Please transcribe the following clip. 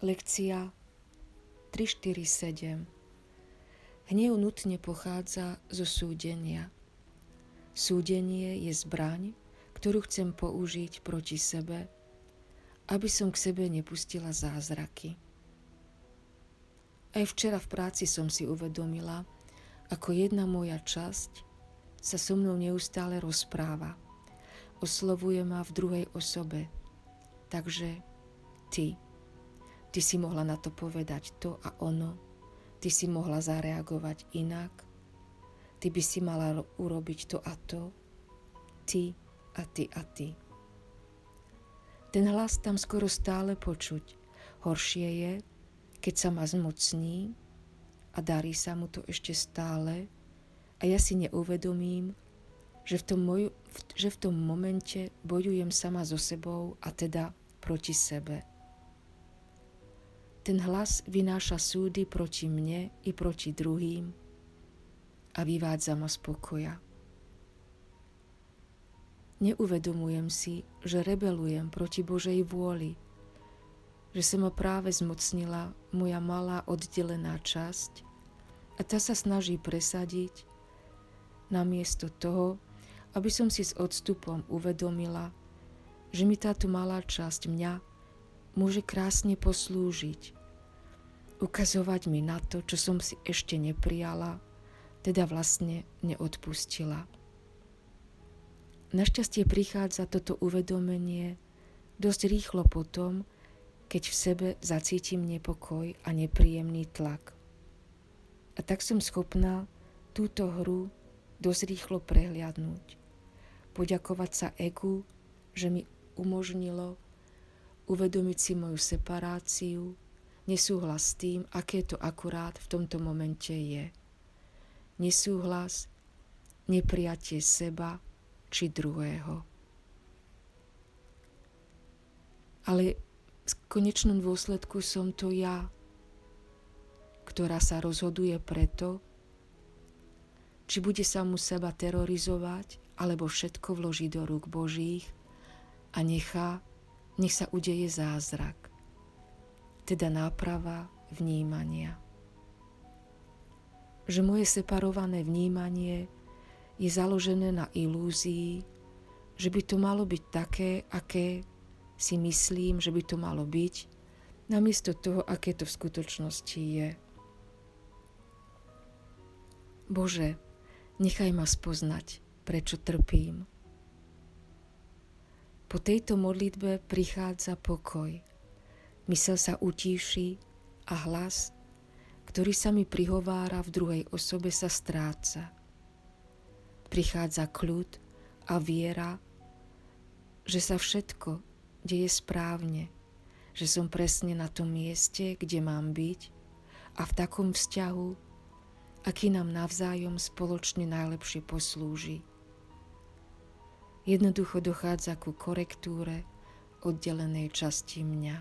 Lekcia 347. Hnev nutne pochádza zo súdenia. Súdenie je zbraň, ktorú chcem použiť proti sebe, aby som k sebe nepustila zázraky. Aj včera v práci som si uvedomila, ako jedna moja časť sa so mnou neustále rozpráva. Oslovuje ma v druhej osobe. Takže ty si mohla na to povedať to a ono, ty si mohla zareagovať inak, ty by si mala urobiť to a to, ty a ty a ty. Ten hlas tam skoro stále počuť. Horšie je, keď sa ma zmocní a darí sa mu to ešte stále a ja si neuvedomím, že v tom momente bojujem sama so sebou a teda proti sebe. Ten hlas vynáša súdy proti mne i proti druhým a vyvádza ma z pokoja. Neuvedomujem si, že rebelujem proti Božej vôli, že sa ma práve zmocnila moja malá oddelená časť a tá sa snaží presadiť namiesto toho, aby som si s odstupom uvedomila, že mi táto malá časť mňa môže krásne poslúžiť, ukazovať mi na to, čo som si ešte neprijala, teda vlastne neodpustila. Našťastie prichádza toto uvedomenie dosť rýchlo potom, keď v sebe zacítim nepokoj a nepríjemný tlak. A tak som schopná túto hru dosť rýchlo prehliadnúť. Poďakovať sa egu, že mi umožnilo uvedomiť si moju separáciu, nesúhlas s tým, aké to akurát v tomto momente je. Nesúhlas, neprijatie seba či druhého. Ale v konečnom dôsledku som to ja, ktorá sa rozhoduje preto, či bude samu seba terorizovať, alebo všetko vloží do rúk Božích a nech sa udeje zázrak, teda náprava vnímania. Že moje separované vnímanie je založené na ilúzii, že by to malo byť také, aké si myslím, že by to malo byť, namiesto toho, aké to v skutočnosti je. Bože, nechaj ma spoznať, prečo trpím. Po tejto modlitbe prichádza pokoj. Myseľ sa utíši a hlas, ktorý sa mi prihovára v druhej osobe, sa stráca. Prichádza kľud a viera, že sa všetko deje správne, že som presne na tom mieste, kde mám byť a v takom vzťahu, aký nám navzájom spoločne najlepšie poslúži. Jednoducho dochádza ku korektúre oddelenej časti mňa.